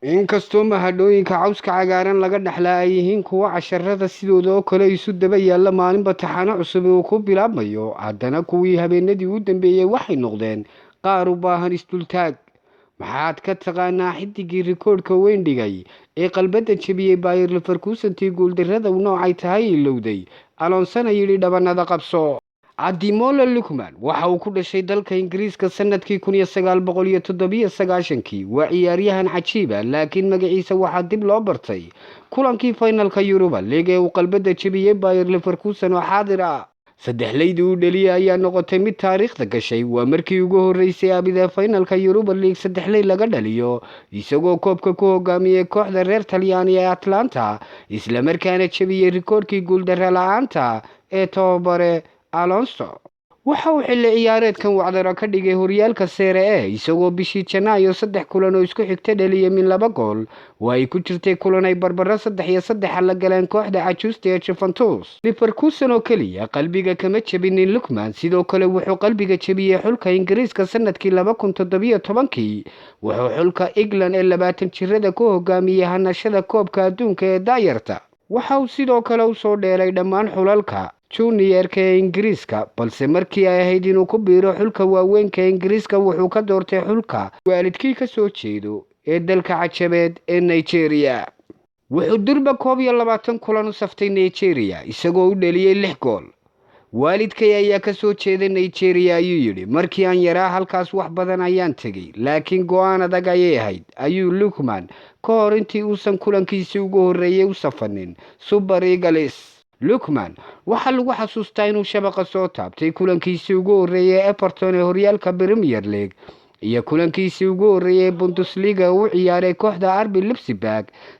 inkastoo mahadhooyinka cawska cagaaran laga dhaxlaa ay yihiin kuwa casharada sidooda oo kale isu daba yaalla maalinba taxano cusub uu ku bilaabmayo, haddana kuwii habeenadii u dambeeyey waxay noqdeen qaar u baahan isdultaag. maxaad ka taqaanaa xidigii rikoodhka weyn dhigay ee qalbadda jebiyey Bayer Leverkusen guuldarrada noocay tahay ilowday, Alonsona yidhi dhabanada qabso. Ademola Lookman waxa uu ku dhashay dalka Ingiriiska sanadkii 1997. waa ciyaaryahan cajiib ah, laakiin magaciisa waxaa dib loo bartay kulankii finalka Europa League ee uu qalbadda jebiyey Bayer Leverkusen oo xaadir ah. saddexleydii uu dhaliyay ayaa noqotay mid taariikhda gashay. waa markii ugu horeysay abida finalka Europa League saddexley laga dhaliyo, isagoo koobka ku hogaamiyey kooxda reer Talyaani ee Atlanta, isla markaana jebiyey rikoodhkii guuldarro la'aanta ee tababare Alonso. waxa uu xilli ciyaareedkan wacdaro ka dhigay horyaalka Serie A, isagoo bishii Janaayo 3 kulan oo isku xigta dhaliyay min 2 gool. waa ay ku jirtay kulan ay barbaro 3-3 la galeen kooxda cajuusta ee Juventus. Leverkusen oo keliya qalbiga kama jebinin Lookman, sidoo kale wuxuu qalbiga jebiyey xulka Ingiriiska sanadkii 2017. wuxuu xulka England ee 20 jirada ku hogaamiyey hanashada koobka adduunka ee daayarta. waxa uu sidoo kale u soo dheelay dhammaan xulalka juniorka ee Ingiriiska, balse markii ay ahayd inuu ku biiro xulka waaweynka Ingiriiska wuxuu ka doortay xulka waalidkii ka soo jeedo ee dalka cajabeed ee Nigeria. wuxuu durba 21 kulan u saftay Nigeria, isagoo u dhaliyay 6 gool. waalidkay ayaa ka soo jeeday Nigeria ayuu yidhi, markii aan yaraa halkaas wax badan ayaan tegey, laakiin go'aan adag ayay ahayd, ayuu Lookman ka hor intii uusan kulankiisii ugu horreeyay u safanin Super Eagles. Lookman waxaa lagu xasuustaa inuu shabaqa soo taabtay kulankiisii ugu horreeyay Everton ee horyaalka Premier League iyo kulankiisii ugu horreeyay Bundesliga uu ciyaaray kooxda RB Leipzig.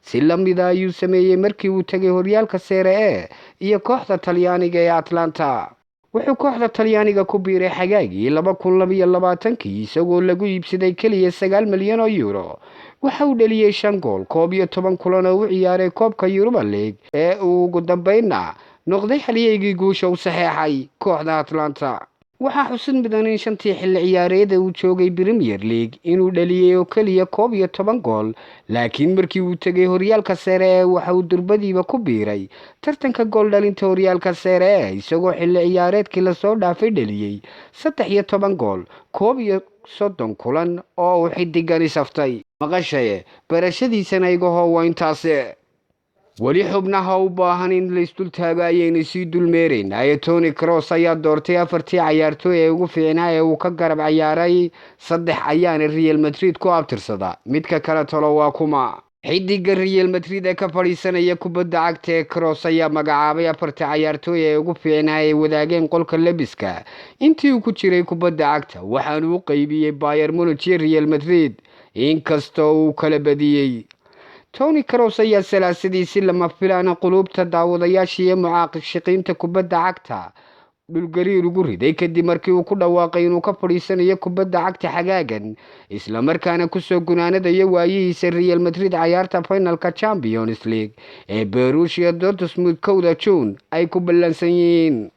si la mid ah ayuu sameeyey markii uu tagay horyaalka Serie A iyo kooxda Talyaaniga ee Atlanta. wuxuu kooxda Talyaaniga ku biiray xagaagii 2022 isagoo lagu iibsaday kaliya 9 milyan oo euro. waxa uu dhaliyay 5 gool 11 kulan oo u ciyaaray koobka Europa League ee uu ugu dambeynna noqday xaliyay guusha u saxeexay kooxda Atlanta. waxaa xusid mudan in 5 xilli ciyaareed uu joogay Premier League inuu dhaliyay oo kaliya 11 gool, laakiin markii uu tagay horyaalka Serie A waxa uu durbadiiba ku biiray tartanka gool dhalinta horyaalka Serie A, isagoo xilli ciyaareedkii la soo dhaafay dhaliyay 13 gool 30 kulan oo uu xidigani saftay. maqashaye barashadiisana iga hoowa intaase. weli xubnaha u baahan in la isdultaago ayayna sii dulmeeraynaa. Toni Kroos ayaa doortay 4 ciyaartooy ee ugu fiicnaa ee uu ka garab ciyaaray, 3 ayaana Real Madrid ku abtirsada, midka kale talo waa kuma. xidiga Real Madrid ee ka fadhiisanaya kubadda cagta ee Kroos ayaa magacaabay 4 ciyaartooy ee ugu fiicnaa ee wadaageen qolka lebiska intii uu ku jiray kubadda cagta, waxaana uu qaybiyey Bayern Munich iyo Real Madrid inkastoo uu kala badiyey. Toni Kroos ayaa salaasadiisii lama filaan qulubta daawadayaasha iyo mucaaqiqiinta kubadda cagta dhulgariir ugu riday kadib markii uu ku dhawaaqay inuu ka fadhiisanayo kubadda cagta xagaagan, isla markaana ku soo gunaanadaya waayihiisa Real Madrid ciyaarta finalka Champions League ee Borussia Dortmund 1 June ay ku ballansan yihiin.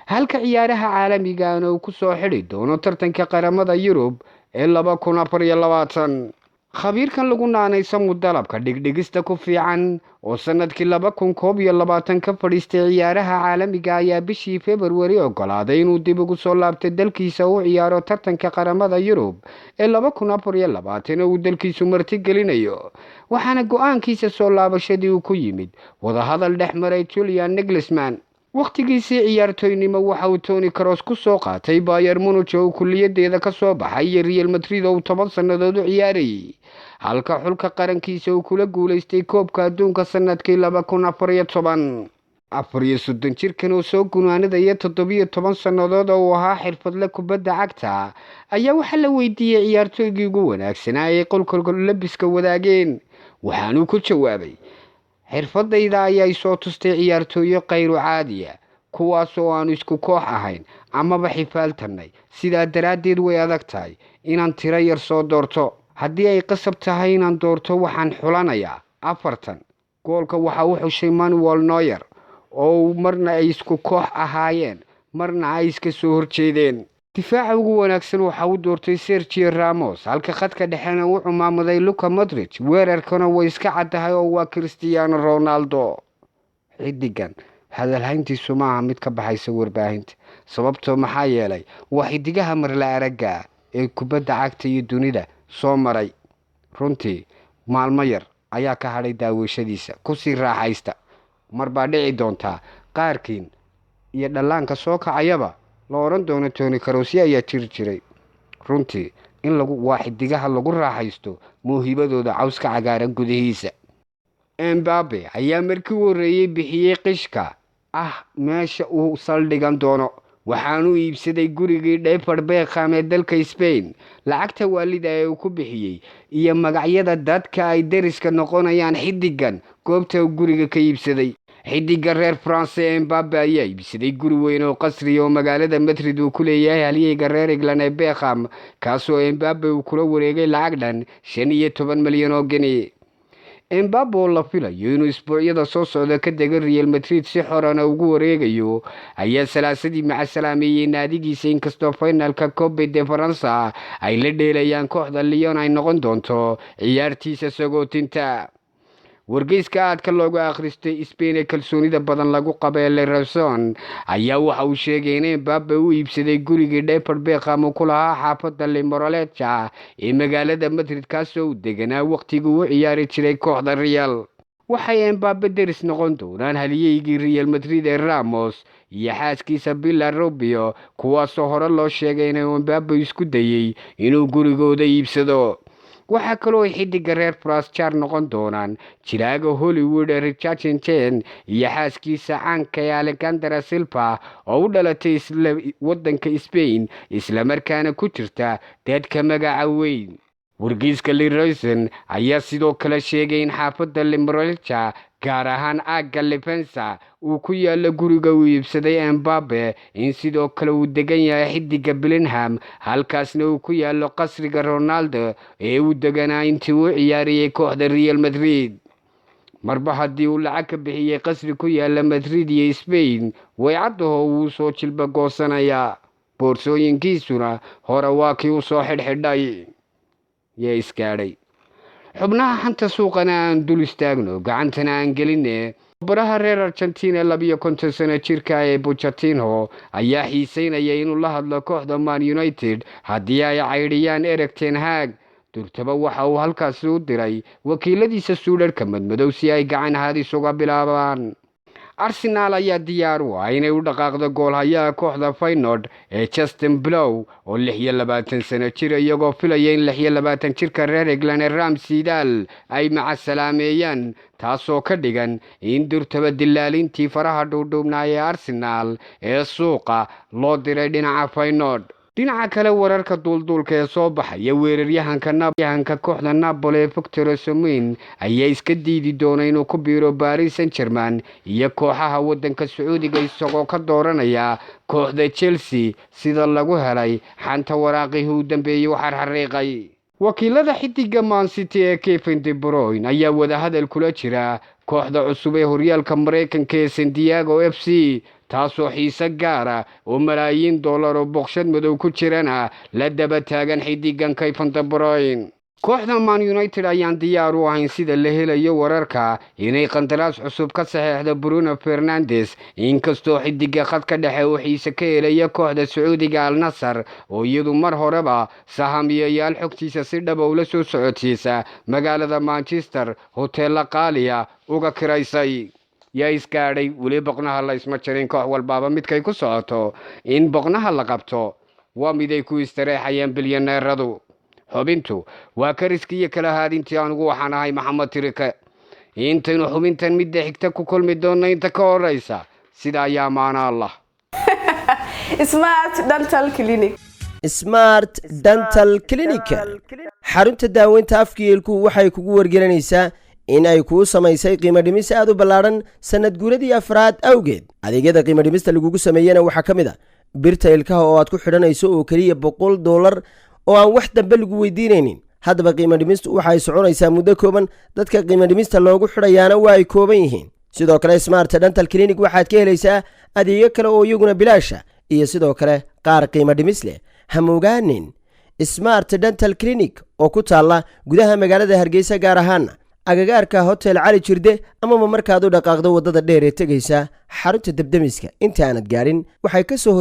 halka ciyaaraha caalamiga ah uu ku soo xidhi doono tartanka qaramada Yurub ee 2024. khabiirkan lagu naanayso mudalabka dhigdhigista ku fiican oo sanadkii 2021 ka fadhiistay ciyaaraha caalamiga ayaa bishii February ogolaaday inuu dib ugu soo laabtay dalkiisa u ciyaaro tartanka qaramada Yurub ee 2024 uu dalkiisu martigelinayo. waxaana go'aankiisa soo laabashadii uu ku yimid wadahadal dhex maray Julian Nagelsmann. waqtigiisii ciyaartoynimo waxa uu Toni Kroos ku soo qaatay Bayern Munich oo kuliyadeeda ka soo baxay iyo Real Madrid oo 10 sanadood u ciyaarayay, halka xulka qarankiisa uu kula guuleystay koobka adduunka sanadkii 2014. 34 jirkan oo soo gunaanadaya 17 sanadood oo uu ahaa xirfadle kubadda cagta ayaa waxa la weydiiyay ciyaartooygii ugu wanaagsanaa ee qolka lebiska wadaageen, waxaanu ku jawaabay xirfadayda ayaa soo tustay ciyaartooyo qayru caadi ah, kuwaas oo aan isku koox ahayn amaba xifaaltanay, sidaa daraaddeed way adag tahay inaan tiro yar soo doorto. haddii ay qasab tahay inaan doorto waxaan xulanayaa 4. goolka waxa uu xushay Manuel Neuer oo marna ay isku koox ahaayeen marna ay iska soo horjeedeen. difaaca ugu wanaagsan waxa uu doortay Sergio Ramos halka khadka dhexena uu cumaamuday Luka Modric weerarkana way iska cadahay oo waa Cristiano Ronaldo xidigan hadalhayntiisu maaha mid ka baxaysa warbaahinta sababtoo maxaa yeelay waa xidigaha marla araga ee kubadda cagta iyo dunida soo maray runtii maalmo yar ayaa ka hadhay daawashadiisa ku sii raaxaysta marba dhici doonta qaarkiin iyo dhalaanka soo kacayaba la oran doono Toni Kroos ayaa jiray runtii in lagu waaxidigaha lagu raaxaysto muuhibadooda cawska cagaaran gudihiisa Mbappe ayaa markii horeeyay bixiyay qishka meesha uu saldhigan doono waxaanu iibsaday gurigii David Beckham ee dalka Spain lacagta waalida ee uu ku bixiyay iyo magacyada dadka ay deriska noqonayaan xidigan goobta uu guriga ka iibsaday xidiga reer France Mbappe ayaa iibsaday guri weyn oo qasri oo magaalada Madrid uu ku leeyahay halyeeyga reer England ee Beckham kaasoo Mbappe uu kula wareegay lacag dhan 15 milyan oo geni Mbappe oo la filayo inuu isbuucyada soo socda ka dego Real Madrid si xorana ugu wareegayo ayaa salaasadii macasalaameeyay naadigiisa inkastoo finalka Coupe de France ay la dheelayaan kooxda Lyon ay noqon doonto ciyaartiisa sagootinta wargeyska aadka loogu akhristay Spain ee kalsoonida badan lagu qabay Le Razon ayaa waxa uu sheegay in Mbappe uu iibsaday gurigii David Beckham ku lahaa xaafadda Le Moraleja ee magaalada Madrid kaasoo deganaa waqtigii uu ciyaari jiray kooxda Real waxay Mbappe deris noqon doonaan halyeeygii Real Madrid ee Ramos iyo xaaskiisa Pilar Rubio kuwaasoo hore loo sheegay in Mbappe isku dayay inuu gurigooda iibsado waxa kaloo xidiga reer France noqon doonaan jiraaga Hollywood Richard Chen iyo xaaskiisa caanka Alexandra Silva oo u dhalatay wadanka Spain isla markaana ku jirta dadka magaca weyn wargeyska Le Razon ayaa sidoo kale sheegay in xaafadda Le Moraleja gaar ahaan aagga Levensa uu ku yaalo guriga uu iibsaday Mbappe in sidoo kale uu degan yahay xidiga Bellingham halkaasna uu ku yaalo qasriga Ronaldo ee uu deganaa intii uu ciyaariyay kooxda Real Madrid marba haddii uu lacag ka bixiyay qasri ku yaala Madrid iyo Spain way caddaho uu soo jilba goosanaya boorsooyinkiisuna hore waa kii uu soo xidhxidhay yee iskaadhay xubnaha xanta suuqana aan dul istaagno gacantana aan gelinne baraha reer Argentina 52 sano jirka ee Pochettino ayaa xiiseynaya inuu la hadlo kooxda Man United haddii ay caydhiyaan Erik ten Hag durtaba waxa uu halkaas u diray wakiiladiisa suudharka madmadow si ay gacan haadis uga bilaabaan Arsenal ayaa diyaar u ah inay u dhaqaaqdo goolhayaha kooxda Feyenoord ee Justin Blow oo 26 sano jir iyagoo filaya in 26 jirka reer England ee Ramsdale ay macasalaameeyaan taasoo ka dhigan in durtaba dilaalintii faraha dhuudhuubnaa ee Arsenal ee suuqa loo diray dhinaca Feyenoord dhinaca kale wararka duulduulka ee soo baxaya weeraryahanka kooxda Napoli Victor Osimhen ayaa iska diidi doona inuu ku biiro Paris Saint-Germain iyo kooxaha wadanka Sacuudiga isagoo ka dooranaya kooxda Chelsea sida lagu helay xanta waraaqihii u dambeeyay waxa xariiqay wakiilada xidiga Man City ee Kevin De Bruyne ayaa wada hadal kula jira kooxda cusub ee horyaalka Mareykanka ee San Diego FC taasoo xiisa gaara oo malaayiin dollar oo boqshad madow ku jirana la daba taagan xidigan Kevin De Bruyne kooxda Man United ayaan diyaar u ahayn sida la helayo wararka inay qandaraas cusub ka saxeexdo Bruno Fernandes inkastoo xidiga khadka dhexe uu xiisa ka helaya kooxda Sacuudiga Al Nassr oo iyadu mar horeba sahamiyayaal xogtiisa si dhab ula soo socodsiisa magaalada Manchester hotel qaaliya uga kiraysay yaa iskaadhay weli boqnaha la isma jirin koox walbaaba midkay ku socoto in boqnaha la qabto waa mid ay ku istareexayaan bilyaneeradu xubintu waa kariski iyo kala haadintii anigu waxaan ahay Maxamed Tirike intaynu xubintan midda xigta ku kulmi doonno inta ka horeysa sida ayaa maana Allah Smart Dental Clinic Smart Dental Clinic xarunta daaweynta afkiilku waxay kugu wargelinaysaa in ay kuu samaysay qiimo dhimis aad u ballaaran sanad guuradii afraad awgeed adeegyada qiimo dhimista lagugu sameeyana waxaa ka mid ah birta ilkaha oo aad ku xidhanayso oo keliya $100 oo aan wax dambe lagu weydiinaynin haddaba qiimo dhimistu waxay soconaysaa muddo kooban dadka qiimo dhimista loogu xidhayaana waa ay kooban yihiin sidoo kale Smart Dental Clinic waxaad ka helaysaa adeegyo kale oo iyaguna bilaasha iyo sidoo kale qaar qiimo dhimis leh hamogaanin smart dental clinic oo ku taalla gudaha magaalada Hargeysa gaar ahaan agagaarka hotel Cali Jirde ama markaad u dhaqaaqdo wadada dheer ee tegaysa xarunta dabdamiska inta aanad gaarin waxay ka soo